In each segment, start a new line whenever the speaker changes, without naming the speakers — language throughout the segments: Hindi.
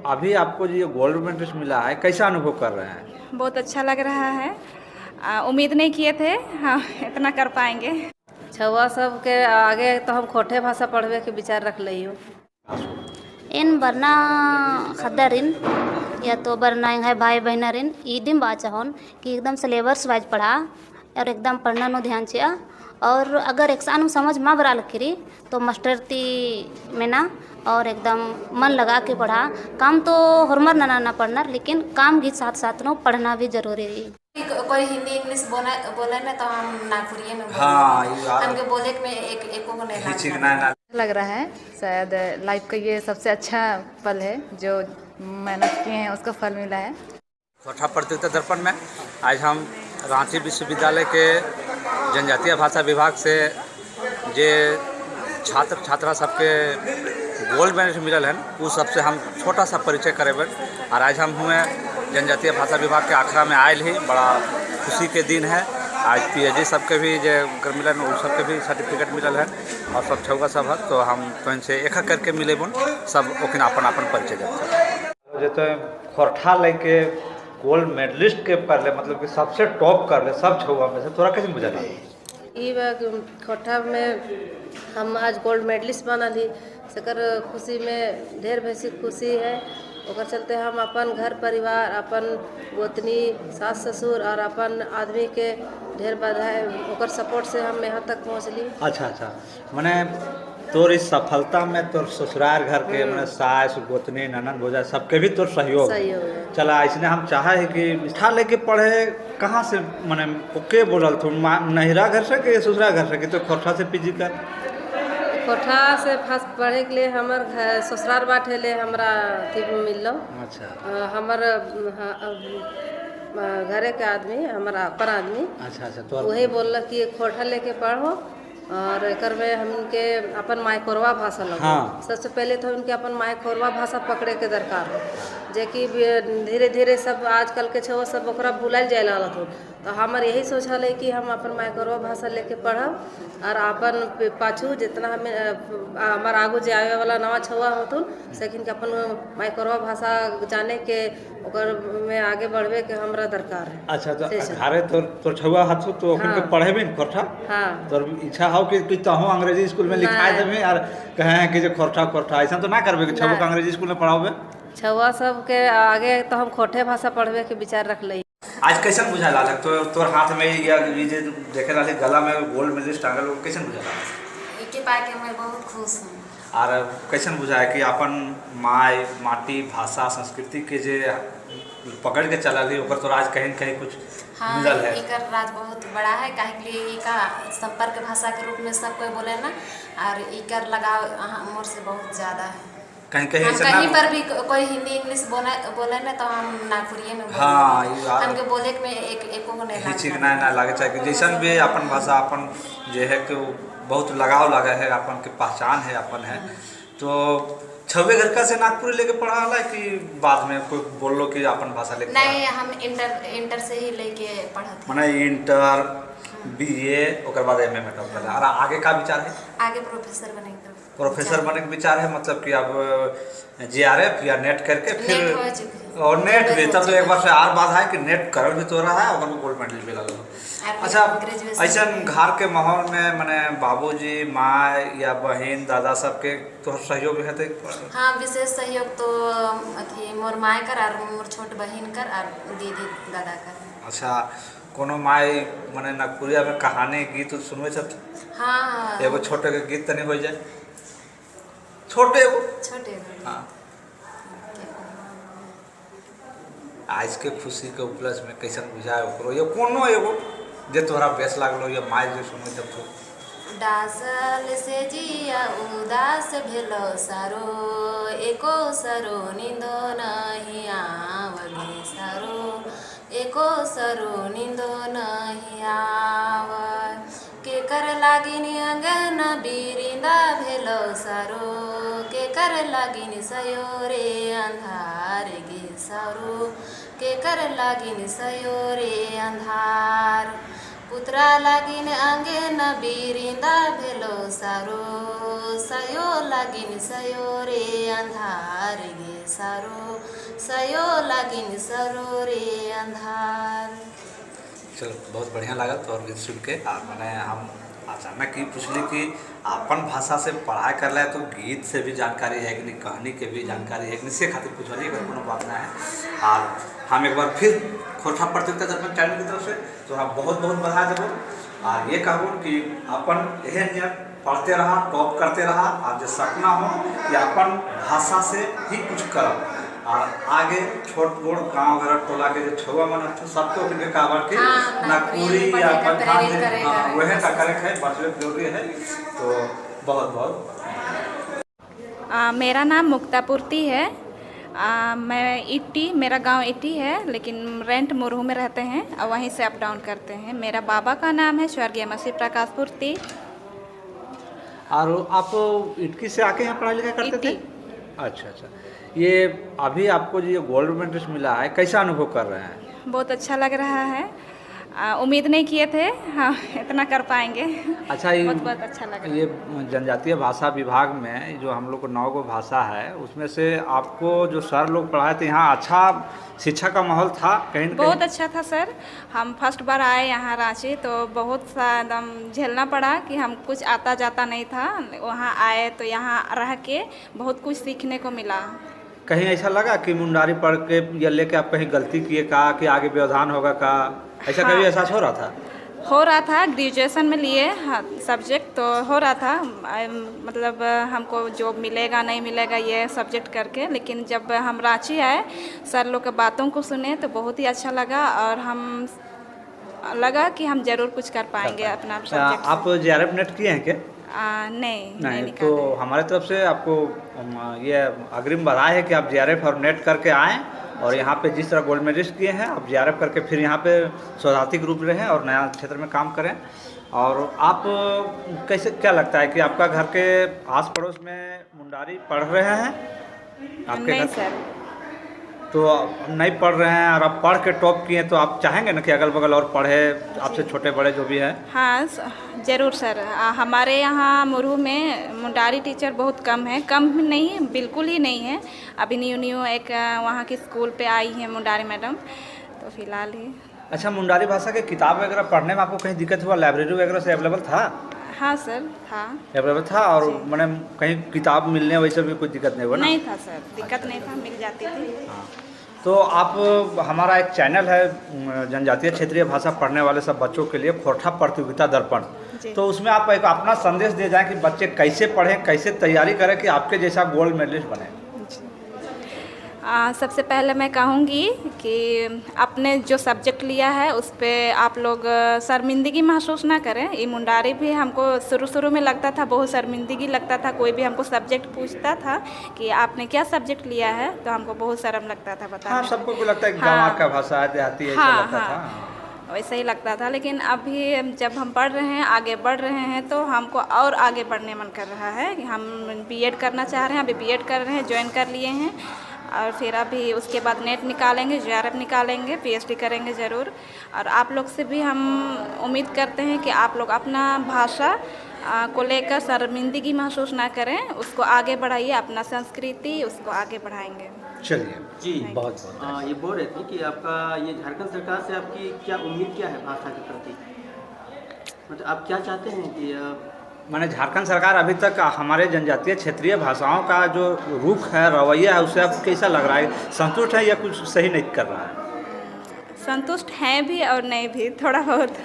अभी आपको जो ये गोल्ड मेडल मिला है, कैसा अनुभव कर रहे हैं?
बहुत अच्छा लग रहा है। उम्मीद नहीं किए थे हाँ इतना कर पाएंगे।
छुआ सब के आगे तो हम खोटे भाषा पढ़वे के विचार रख ली हूँ।
इन बरना खदरिन या तो बरना है भाई बहनरिन ईदिम बाचा होन कि एकदम सिलेबस वाइज पढ़ा और एकदम पढ़ना नो ध्यान चिया और अगर एक्साम समझ मा बरा लखरी तो मास्टर ती में ना और एकदम मन लगा के पढ़ा। काम तो हरमर ना पढ़ना लेकिन काम के साथ साथ नो पढ़ना भी जरूरी है।
कोई हिंदी इंग्लिश बोले ना तो हम नागपुरी में हमके बोले में एको को नहीं
लग रहा है। शायद लाइफ का ये सबसे अच्छा पल है, जो मेहनत किए हैं उसका फल मिला है।
छठा प्रतियोगिता दर्पण में आज हम रांची विश्वविद्यालय के जनजातीय भाषा विभाग से जे छात्र छात्रा सबके गोल्ड मेडल मिलल है वो सबसे हम छोटा सा परिचय करेबे। और आज हम हुए जनजातीय भाषा विभाग के आखड़ा में आयल ही बड़ा खुशी के दिन है। आज पीएचडी सबके भी जो मिलन उन सबके भी सर्टिफिकेट मिलल है और सब छौगा सब है तो हम तो से एक करके मिलेबन सब ओकिन अपन अपन परिचय देते
जो खोरठा लेके गोल्ड मेडलिस्ट के कर ले, मतलब कि सबसे टॉप कर ले सब छौगा में से, तोरा कैसे बुझल?
खोटा में हम आज गोल्ड मेडलिस्ट बनल ही सकर खुशी में ढेर भैसी खुशी है। ओकर चलते हम अपन घर परिवार अपन गोतनी सास ससुर और अपन आदमी के ढेर बधाई ओकर सपोर्ट से हम यहाँ तक पहुँचली।
अच्छा मैंने तोर इस सफलता में तोर ससुराल घर के मैंने सास गोतनी ननद भोजा सबके भी तोर सहयोग चला। इसने हम चाहे है कि इच्छा लेके पढ़े कहाँ से मैंने ओके बोलल तू नहिरा घर से कि ससुराल घर से कि तो खोरठा से पीजी कर?
कोठा से फर्स्ट पढ़े के लिए हमार ससुराल बाटे ले हमरा अथी मिल।
अच्छा
हमार घरे के आदमी हमारा अपन आदमी
अच्छा तो
वही बोल कि खोठा लेके पढ़ो और एकर में हमके अपन मायकोरवा भाषा लगे।
हाँ।
सबसे पहले तो उनके अपन मायकोरवा भाषा पकड़े के दरकार हो, जे कि धीरे धीरे सब आजकल के छो सब ओकरा भूलल जाए ला तो हमार यही सोचल है कि हम अपन मायकोरवा भाषा लेके पढ़ब और अपन पाछू जितना हमें हमार आगू जे आवे वाला नवा छुआ होतुन सेखिन के अपन मायकोरवा भाषा जाने के ओकर में आगे बढ़वे के हमरा दरकार है।
अच्छा तो घरे तोर छुआ हाथो तो ओकन के पढ़े भी खोरठा?
हाँ
तोर इच्छा हो कि तहु अंग्रेजी स्कूल में लिखाए देबे और कहे कि जे खोरठा ऐसा तो ना करबे कि छुआ के अंग्रेजी स्कूल में पढ़ाओगे?
छुआ सब के आगे तो हम खोटे भाषा पढ़वे के विचार रख ली।
आज कैसन बुझा लालक तो तोर हाथ में ये जे देखे लाले गला में गोल्ड मेडल टांगल कैसन बुझा?
इके पाए के मैं बहुत खुश हूँ।
और कैसन बुझा है कि अपन माय माटी भाषा संस्कृति के जे पकड़ के चला ली ओकर तो आज कहीं कहीं कुछ मिलल है।
इकर राज बहुत बड़ा है काहे के लिए इका संपर्क भाषा के रूप में सब कोई बोले ना और इकर लगाव मोर से बहुत ज़्यादा है। कहीं पर भी कोई हिंदी इंग्लिश बोले ना तो हम नागपुरी में हमके बोले में एको को नहीं
लागे चाहे जैसन भी अपन भाषा अपन जो है कि बहुत लगाव लगा है अपन के पहचान है अपन है। तो छवे घर का से नागपुरी लेके पढ़ा है कि बाद में कोई बोल लो कि अपन भाषा लेके?
नहीं हम इंटर से ही लेके पढ़ा थे।
माने इंटर बीए ओकर बाद एमए में टॉप कर। और आगे का विचार है?
आगे प्रोफेसर बने
के विचार है, मतलब कि अब जेआरएफ या नेट करके फिर और नेट भी तब तो एक बार से और बात है कि नेट करल भी तो रहा है और गोल्ड मेडल भी लगा। अच्छा ऐसा घर के माहौल में मैंने बाबूजी माँ या बहन दादा सबके तो सहयोग है?
हाँ विशेष सहयोग तो अथी मोर माय कर और मोर छोट बहन कर और दीदी दादा कर।
अच्छा कोनो माय मैंने नागपुरिया में कहानी गीत सुनवे छत?
हाँ
एगो छोटे के गीत तनी हो जाए छोटे हाँ। आज के खुशी के उपलक्ष्य में कैसन बुझाए ओकरो या कोनो एगो जे तोहरा बेस लागलो या माय जो सुने जब तो?
डासल से जिया उदास भेलो सारो एको सरो नींदो नहीं आवगे सारो एको सरो नींदो नहीं आव के कर लागिन अंगन बिरिंदा भेलो सारो के कर लागिन सयोरे अंधार गे सारो के कर लागिन सयोरे अंधार पुत्रा लागिन अंगन बिरिंदा भेलो सारो सयो लागिन सयोरे अंधार गे सारो सयो लागिन सरो रे अंधार।
चलो बहुत बढ़िया लागत और गीत सुन के। मैंने हम अचानक ही पूछली कि अपन भाषा से पढ़ाई कर ले तो गीत से भी जानकारी है कि नहीं, कहानी के भी जानकारी है कि नहीं, से खातिर पूछली अगर कोनो बात ना है। और हम एक बार फिर खोरठा प्रतियोगिता दर्पण चैनल की तरफ से तो हम बहुत बहुत बधाई देवो और ये कहूँ कि अपन एहन पढ़ते रहा, टॉप करते रहा और जो सपना हो कि अपन भाषा से ही कुछ करब और आगे छोट मोट गाँव घर टोला के जो छुआ मन सबको उनके काबर के नकुरी या वह का करे है बचवे जरूरी है। तो बहुत बहुत
मेरा नाम मुक्तापूर्ति है। मैं इट्टी, मेरा गांव इट्टी है लेकिन रेंट मुरहू में रहते हैं और वहीं से अप डाउन करते हैं। मेरा बाबा का नाम है स्वर्गीय मसीह प्रकाश पूर्ति।
और आप इटकी से आके यहाँ पढ़ाई लिखाई करते थे? अच्छा अच्छा। ये अभी आपको जो गोल्ड मेडल मिला है कैसा अनुभव कर रहे हैं?
बहुत अच्छा लग रहा है। उम्मीद नहीं किए थे हाँ इतना कर पाएंगे।
अच्छा, ये
बहुत अच्छा लग रहा है।
ये जनजातीय भाषा विभाग में जो हम लोग को 9 गो भाषा है उसमें से आपको जो सर लोग पढ़ाए थे यहाँ अच्छा शिक्षा का माहौल था कहीं?
बहुत अच्छा था सर। हम फर्स्ट बार आए यहाँ रांची तो बहुत सा एकदम झेलना पड़ा कि हम कुछ आता जाता नहीं था। वहाँ आए तो यहाँ रह के बहुत कुछ सीखने को मिला।
कहीं ऐसा लगा कि मुंडारी पढ़ के या लेके आप कहीं गलती किए का कि आगे व्यवधान होगा का, ऐसा कभी एहसास हो रहा था?
हो रहा था। ग्रेजुएशन में लिए सब्जेक्ट तो हो रहा था मतलब हमको जॉब मिलेगा नहीं मिलेगा ये सब्जेक्ट करके। लेकिन जब हम रांची आए सर लोग के बातों को सुने तो बहुत ही अच्छा लगा और हम लगा कि हम ज़रूर कुछ कर पाएंगे अपना सब्जेक्ट।
आप JRF नेट किए हैं क्या?
नहीं
तो हमारे तरफ से आपको ये अग्रिम बधाई है कि आप JRF और नेट करके आएँ और यहाँ पे जिस तरह गोल्ड मेडलिस्ट किए हैं आप JRF करके फिर यहाँ पे शोधार्थी के रूप में रहें और नया क्षेत्र में काम करें। और आप कैसे, क्या लगता है कि आपका घर के आस पड़ोस में मुंडारी पढ़ रहे हैं आपके
नहीं
घर?
सर।
तो नहीं पढ़ रहे हैं और आप पढ़ के टॉप किए तो आप चाहेंगे ना कि अगल बगल और पढ़े, आपसे छोटे बड़े जो भी हैं?
हाँ ज़रूर सर। हमारे यहाँ मुरहू में मुंडारी टीचर बहुत कम है। कम नहीं, बिल्कुल ही नहीं है। अभी न्यू एक वहाँ की स्कूल पे आई है मुंडारी मैडम तो फिलहाल ही।
अच्छा, मुंडारी भाषा के किताब वगैरह पढ़ने में आपको कहीं दिक्कत हुआ? लाइब्रेरी वगैरह से अवेलेबल था?
हाँ सर था।
अवेलेबल था और मैंने कहीं किताब मिलने वैसे भी कोई दिक्कत नहीं हुआ ना?
नहीं था सर, दिक्कत नहीं था, मिल जाती थी।
हाँ। तो आप, हमारा एक चैनल है जनजातीय क्षेत्रीय भाषा पढ़ने वाले सब बच्चों के लिए खोरठा प्रतियोगिता दर्पण, तो उसमें आप एक अपना संदेश दे जाएं कि बच्चे कैसे पढ़ें, कैसे तैयारी करें कि आपके जैसा गोल्ड मेडलिस्ट बने।
सबसे पहले मैं कहूँगी कि आपने जो सब्जेक्ट लिया है उस पर आप लोग शर्मिंदगी महसूस ना करें। ये मुंडारी भी हमको शुरू में लगता था, बहुत शर्मिंदगी लगता था। कोई भी हमको सब्जेक्ट पूछता था कि आपने क्या सब्जेक्ट लिया है तो हमको बहुत शर्म लगता था बताने।
हाँ, सबको लगता है कि गाँव का भाषा है, देहाती है, ऐसा लगता था।
वैसा ही लगता था। लेकिन अभी जब हम पढ़ रहे हैं, आगे बढ़ रहे हैं तो हमको और आगे बढ़ने मन कर रहा है। हम BEd करना चाह रहे हैं, अभी BEd कर रहे हैं, ज्वाइन कर लिए हैं और फिर अभी उसके बाद नेट निकालेंगे, JRF निकालेंगे, PhD करेंगे ज़रूर। और आप लोग से भी हम उम्मीद करते हैं कि आप लोग अपना भाषा को लेकर शर्मिंदगी महसूस ना करें, उसको आगे बढ़ाइए, अपना संस्कृति उसको आगे बढ़ाएंगे।
चलिए
जी,
बहुत बहुत
ये बोल रहे थे कि आपका ये झारखंड सरकार से आपकी क्या उम्मीद क्या है भाषा के प्रति? मतलब आप क्या चाहते हैं कि
मैंने झारखंड सरकार अभी तक हमारे जनजातीय क्षेत्रीय भाषाओं का जो रुख है, रवैया है, उससे आपको कैसा लग रहा है? संतुष्ट है या कुछ सही नहीं कर रहा है?
संतुष्ट हैं भी और नहीं भी, थोड़ा बहुत।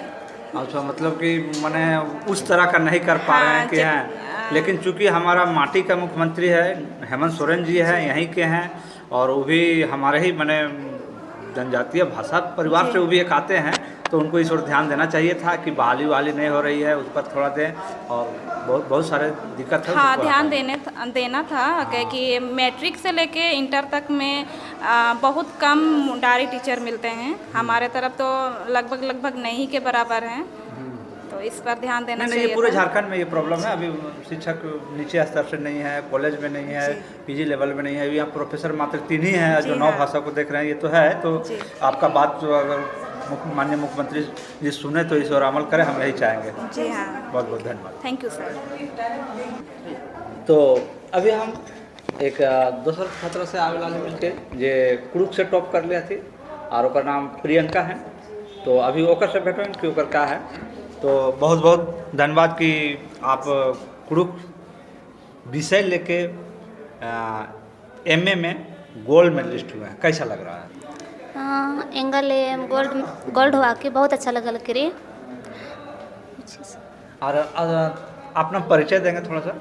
अच्छा, मतलब कि मैंने उस तरह का नहीं कर पा रहे हैं कि हैं। लेकिन चूंकि हमारा माटी का मुख्यमंत्री है, हेमंत सोरेन जी हैं, यहीं के हैं और वो भी हमारे ही मैंने जनजातीय भाषा परिवार से वो भी एक आते हैं, तो उनको इस ओर ध्यान देना चाहिए था कि बहाली नहीं हो रही है, उस पर थोड़ा दें। और बहुत सारे दिक्कत है।
हाँ, ध्यान देना था क्योंकि मैट्रिक से लेके इंटर तक में बहुत कम मुंडारी टीचर मिलते हैं। हमारे तरफ तो लगभग नहीं के बराबर हैं, तो इस पर ध्यान देना चाहिए।
ये पूरे झारखंड में ये प्रॉब्लम है। अभी शिक्षक नीचे स्तर से नहीं है, कॉलेज में नहीं है, PG लेवल में नहीं है। यहाँ प्रोफेसर मात्र 3 ही हैं जो 9 भाषा को देख रहे हैं, ये तो है। तो आपका बात जो अगर माननीय मुख्यमंत्री जी सुने तो इस ओर अमल करें, हम यही चाहेंगे।
जी हाँ,
बहुत बहुत धन्यवाद।
Thank you sir.
तो अभी हम एक दोसर छात्रा से आवे वाले मिलके जे कुरुक से टॉप कर लिया थी और ओकर नाम प्रियंका है। तो अभी ओकर से भेटें कि ओकर का है। तो बहुत बहुत धन्यवाद कि आप कुरुक विषय लेके एमए में गोल्ड मेडलिस्ट हुए हैं, कैसा लग रहा है?
एंगल गोल्ड हुआ के बहुत अच्छा लगल करी।
और अपना परिचय देंगे थोड़ा सा?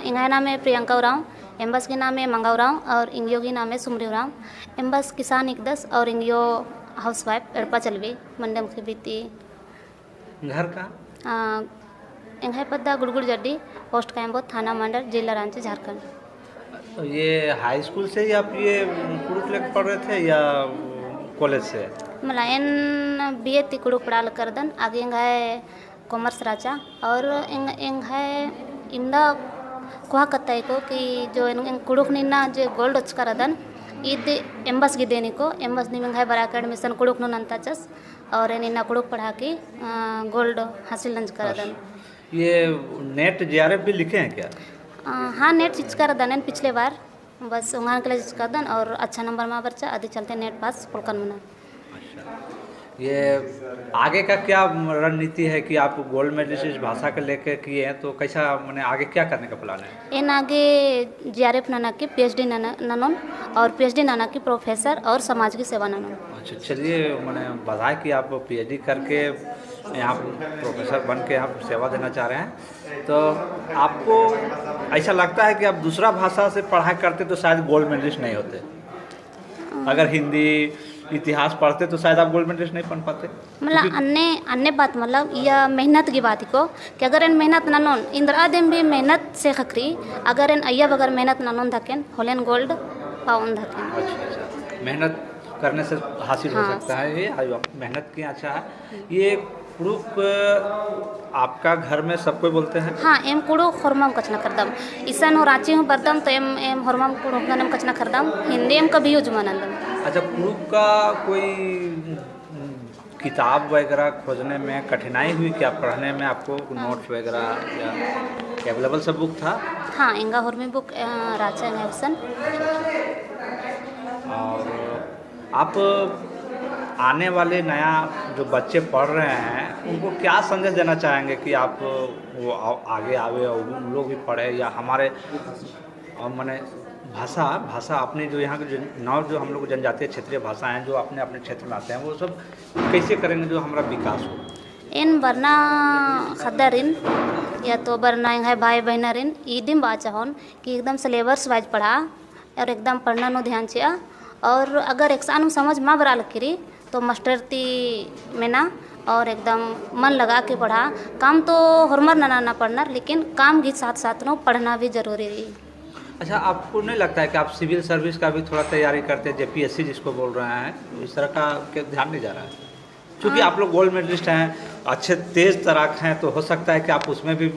इंगा नाम है प्रियंका उरांव, एम्बस के नाम है मंगा उरांव और इंगियो की नाम है सुमरी उरांव। एम्बस किसान 110 और इंगियो हाउसवाइफ एड़पा चलवी मंडम के बीती।
घर का
इंगा पद्दा गुड़गुड़ जड्डी, पोस्ट कैम्बो, थाना मंडल, जिला रांची, झारखंड।
तो ये हाई स्कूल से ही आप ये कुरुक लेकर पढ़ रहे थे या कॉलेज से?
मला एन बीए ती कुड़ुक पढ़ाल कर दन आगे इंगा है कॉमर्स राचा और इंगा है इंदा कुहा कत्ता को कि जो इन कुड़ुक निन्ना जो गोल्ड వచ్చి करदन इद एम्बस की देने को एम्बस नी मंगाई बरा एकेडमिशन कुड़ुक नु नंता चस और निन्ना कुड़ुक पढ़ा के गोल्ड हासिल लंच करदन।
ये नेट जेआरएफ भी लिखे हैं क्या?
हाँ नेट चीज कर दन पिछले बार बस उंगान के लिए कर दन और अच्छा नंबर में बच्चा आदि चलते नेट पास पुलकन मना।
ये आगे का क्या रणनीति है कि आप गोल्ड मेडलिस्ट इस भाषा के लेके किए हैं, तो कैसा मैंने आगे क्या करने का प्लान है?
इन आगे जीआरएफ नाना की पीएचडी ननन और पीएचडी नाना की प्रोफेसर और समाज की सेवा ननन।
अच्छा चलिए, मैंने बधाई कि आप पीएचडी करके यहाँ प्रोफेसर बन के आप सेवा देना चाह रहे हैं। तो आपको ऐसा लगता है कि आप दूसरा भाषा से पढ़ाई करते तो शायद गोल्ड मेडलिस्ट नहीं होते? अगर हिंदी इतिहास पढ़ते तो शायद आप गोल्ड मेडलिस्ट नहीं बन पाते?
मतलब अन्य बात मतलब यह मेहनत की बात को कि अगर इन मेहनत ननोन इंदिरा देम भी मेहनत से खकरी अगर इन अय्या बगर मेहनत ननोन धकेन होलेन गोल्ड पाउन धकेन।
अच्छा मेहनत करने से हासिल हो सकता है ये, मेहनत की। अच्छा है ये कुड़ुक आपका घर में सब कोई बोलते हैं?
हाँ एम कुड़ो होरमाम कचना करदम ईसान हो रांची हूँ बरदम तो एम होरमाम कुड़ो गनम कचना करदम हिंदी एम कभी यूज मानंदम।
अच्छा कुड़ुक का कोई किताब वगैरह खोजने में कठिनाई हुई क्या? पढ़ने में आपको नोट्स वगैरह या अवेलेबल सब बुक था?
हाँ इंगा होरमी बुक राजा नेवसन।
और आप आने वाले नया जो बच्चे पढ़ रहे हैं उनको क्या संदेश देना चाहेंगे कि आप वो आगे आवे और उन लोग भी पढ़े या हमारे माने भाषा अपनी जो यहाँ के जो हम लोग जनजातीय क्षेत्रीय भाषा हैं जो अपने अपने क्षेत्र में आते हैं वो सब कैसे करेंगे जो हमारा विकास हो?
इन बरना खदरिन या तो बरना है भाई बहना रिन ईदिम बाचा होन कि एकदम सिलेबस वाइज पढ़ा और एकदम पढ़ना नो ध्यान चिया और अगर एक समझ माँ बरा लकीरी तो मास्टरती में ना और एकदम मन लगा के पढ़ा। काम तो हरमर ना पढ़ना लेकिन काम के साथ साथ नो पढ़ना भी जरूरी है।
अच्छा आपको नहीं लगता है कि आप सिविल सर्विस का भी थोड़ा तैयारी करते हैं, जेपीएससी जिसको बोल रहे हैं, इस तरह का ध्यान नहीं जा रहा है? क्योंकि आप लोग गोल्ड मेडलिस्ट हैं, अच्छे तेज तराक हैं, तो हो सकता है कि आप उसमें भी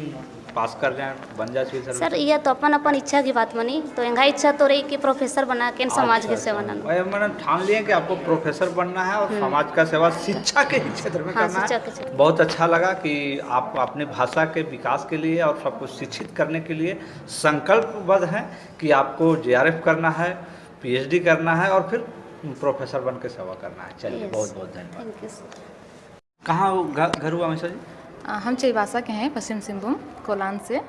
पास कर जाएं, बन जाए सिविल सर्विस।
सर ये तो अपन इच्छा की बात बनी तो इंगा इच्छा तो रही कि प्रोफेसर बना के समाज की सेवा करना।
मैंने ठान लिया कि आपको प्रोफेसर बनना है और समाज का सेवा शिक्षा के क्षेत्र में करना है। बहुत अच्छा लगा कि आप अपने भाषा के विकास के लिए और सबको शिक्षित करने के लिए संकल्पबद्ध हैं कि आपको जेआरएफ करना है, पीएचडी करना है और फिर प्रोफेसर बन के सेवा करना है। चलिए बहुत बहुत धन्यवाद। कहाँ घर हुआ हमेशा जी?
हम चईबासा के हैं, पश्चिम सिंहभूम कोलान से।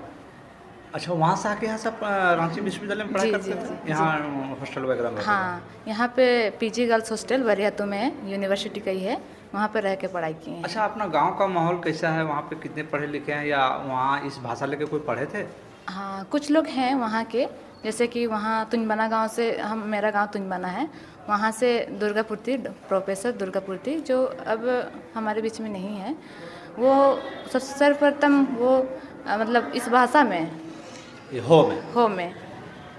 अच्छा वहाँ से आके यहाँ सब रांची विश्वविद्यालय में पढ़ाई करते थे? यहाँ हॉस्टल वगैरह में?
हाँ यहाँ पे पीजी गर्ल्स हॉस्टल बरियातू में यूनिवर्सिटी का ही है, वहाँ पे रह के पढ़ाई की है।
अच्छा अपना गांव का माहौल कैसा है? वहाँ पे कितने पढ़े लिखे हैं या वहाँ इस भाषा लेके कोई पढ़े थे?
हाँ कुछ लोग हैं वहाँ के, जैसे कि वहाँ तुंजबना गांव से मेरा गांव तुंजबना है, वहाँ से दुर्गापुर्ती प्रोफेसर दुर्गापुर्ती जो अब हमारे बीच में नहीं है, वो सर्वप्रथम वो मतलब इस भाषा में हो में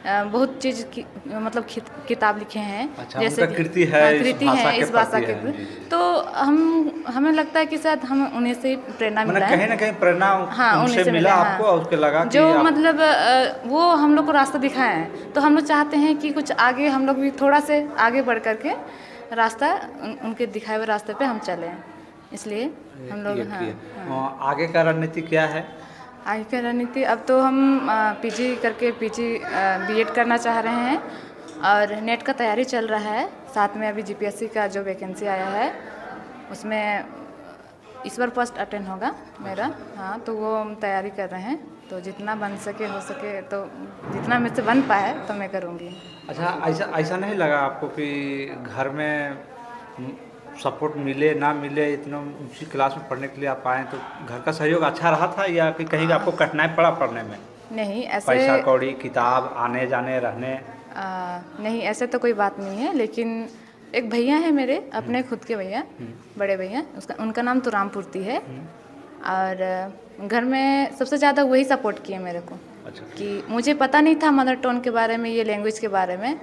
बहुत चीज़ की मतलब किताब लिखे हैं।
अच्छा, जैसे कृति है
इस भाषा के तो हमें लगता है कि शायद हम उन्हीं से प्रेरणा मिला है,
कहीं ना कहीं प्रेरणा उनसे मिला आपको और उसके लगा
जो मतलब वो हम लोग को रास्ता दिखाए हैं, तो हम लोग चाहते हैं कि कुछ आगे हम लोग भी थोड़ा से आगे बढ़ करके रास्ता उनके दिखाए हुए रास्ते पे हम चलें, इसलिए हम लोग
आगे का रणनीति क्या है?
आगे की रणनीति अब तो हम पीजी करके बीएड करना चाह रहे हैं और नेट का तैयारी चल रहा है। साथ में अभी जीपीएससी का जो वैकेंसी आया है उसमें इस बार फर्स्ट अटेंड होगा मेरा। हाँ, तो वो हम तैयारी कर रहे हैं, तो जितना बन सके हो सके तो जितना मुझसे बन पाए तो मैं करूँगी।
अच्छा, ऐसा नहीं लगा आपको कि घर में सपोर्ट मिले ना मिले, इतना ऊंची क्लास में पढ़ने के लिए आप आए, तो घर का सहयोग अच्छा रहा था या कि कहीं आपको कठिनाई पड़ा पढ़ने में?
नहीं, ऐसे
पैसा कौड़ी, किताब, आने जाने रहने?
नहीं, ऐसे तो कोई बात नहीं है, लेकिन एक भैया है मेरे अपने खुद के भैया, बड़े भैया, उनका नाम तो रामपूर्ति है और घर में सबसे ज़्यादा वही सपोर्ट किए मेरे को।
अच्छा।
कि मुझे पता नहीं था मदर टंग के बारे में, ये लैंग्वेज के बारे में,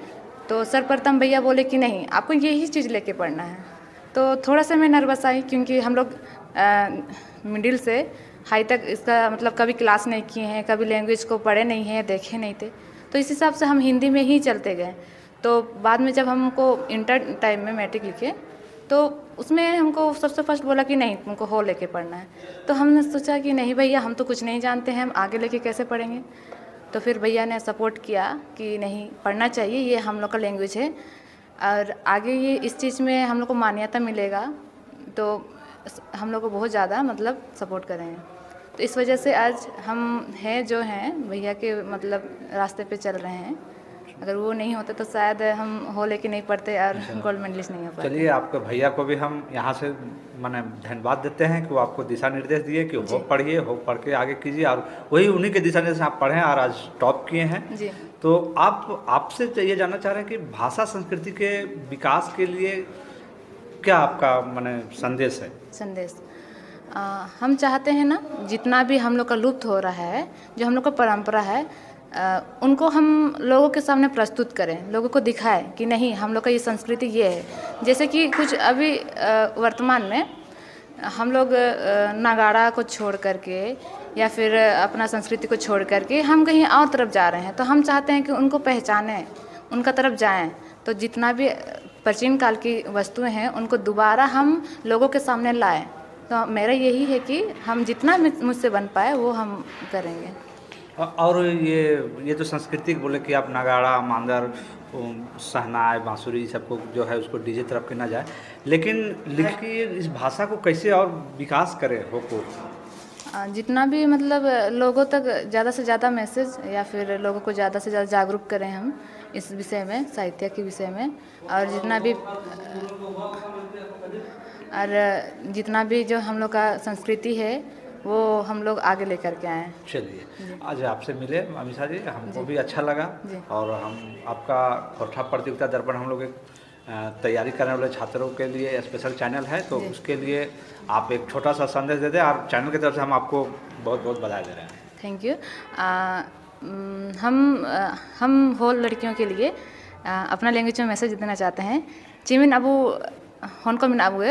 तो सर्वप्रथम भैया बोले कि नहीं आपको यही चीज़ लेके पढ़ना है। तो थोड़ा सा मैं नर्वस आई क्योंकि हम लोग मिडिल से हाई तक इसका मतलब कभी क्लास नहीं किए हैं, कभी लैंग्वेज को पढ़े नहीं हैं, देखे नहीं थे, तो इस हिसाब से हम हिंदी में ही चलते गए। तो बाद में जब हमको इंटर टाइम में मैट्रिक लिखे तो उसमें हमको सबसे फर्स्ट बोला कि नहीं तुमको हो लेके पढ़ना है। तो हमने सोचा कि नहीं भैया हम तो कुछ नहीं जानते हैं, हम आगे लेके कैसे पढ़ेंगे। तो फिर भैया ने सपोर्ट किया कि नहीं पढ़ना चाहिए, ये हम लोग का लैंग्वेज है और आगे ये इस चीज़ में हम लोग को मान्यता मिलेगा, तो हम लोग को बहुत ज़्यादा मतलब सपोर्ट करेंगे। तो इस वजह से आज हम हैं जो हैं, भैया के मतलब रास्ते पे चल रहे हैं। अगर वो नहीं होते तो शायद हम हो लेके नहीं पढ़ते और गोल्ड मेडलिस्ट नहीं हो पाते।
चलिए, आपके भैया को भी हम यहाँ से माने धन्यवाद देते हैं कि वो आपको दिशा निर्देश दिए कि हो पढ़िए, हो पढ़ के आगे कीजिए, और वही उन्हीं के दिशा निर्देश आप पढ़ें और आज टॉप किए हैं
जी।
तो आपसे ये जानना चाह रहे हैं कि भाषा संस्कृति के विकास के लिए क्या आपका माने संदेश है?
संदेश हम चाहते हैं ना जितना भी हम लोग का लुप्त हो रहा है, जो हम लोग का परंपरा है, उनको हम लोगों के सामने प्रस्तुत करें, लोगों को दिखाएं कि नहीं हम लोग का ये संस्कृति ये है। जैसे कि कुछ अभी वर्तमान में हम लोग नगाड़ा को छोड़ करके या फिर अपना संस्कृति को छोड़ करके हम कहीं और तरफ जा रहे हैं, तो हम चाहते हैं कि उनको पहचानें, उनका तरफ जाएं। तो जितना भी प्राचीन काल की वस्तुएं हैं उनको दोबारा हम लोगों के सामने लाएं। तो मेरा यही है कि हम जितना मुझसे बन पाए वो हम करेंगे।
और ये जो संस्कृति बोले कि आप नगाड़ा, मांदर, सहनाई, बांसुरी सबको जो है उसको डीजे तरफ के ना जाए, लेकिन इस भाषा को कैसे और विकास करें को
जितना भी मतलब लोगों तक ज़्यादा से ज़्यादा मैसेज या फिर लोगों को ज़्यादा से ज़्यादा जागरूक करें हम इस विषय में, साहित्य के विषय में, और जितना भी जो हम लोग का संस्कृति है वो हम लोग आगे लेकर के आए।
चलिए, आज आपसे मिले अमीषा जी, हमको भी अच्छा लगा। और हम आपका खोरठा प्रतियोगिता दर्पण हम लोग एक तैयारी करने वाले छात्रों के लिए स्पेशल चैनल है, तो उसके लिए आप एक छोटा सा संदेश दे दें, और चैनल की तरफ से हम आपको बहुत बहुत बधाई दे रहे हैं।
Thank you. हम होल लड़कियों के लिए अपना लैंग्वेज में मैसेज देना चाहते हैं। चिमिन अबू होनको मिन अबू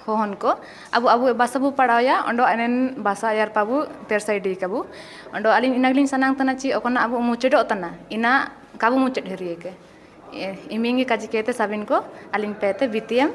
हो होनको अबू बासाबू पढ़ाया ओंडो अनेन बासा यार पाबू तेरसाइडी काबू ओंडो अलिन इनागलिन सनांग तना ची ओकना अबू मुचेडो तना इना काबू मुचेड हरिये के इमिंगी काजी कहते साबिन को अलिन पेते बीतीएम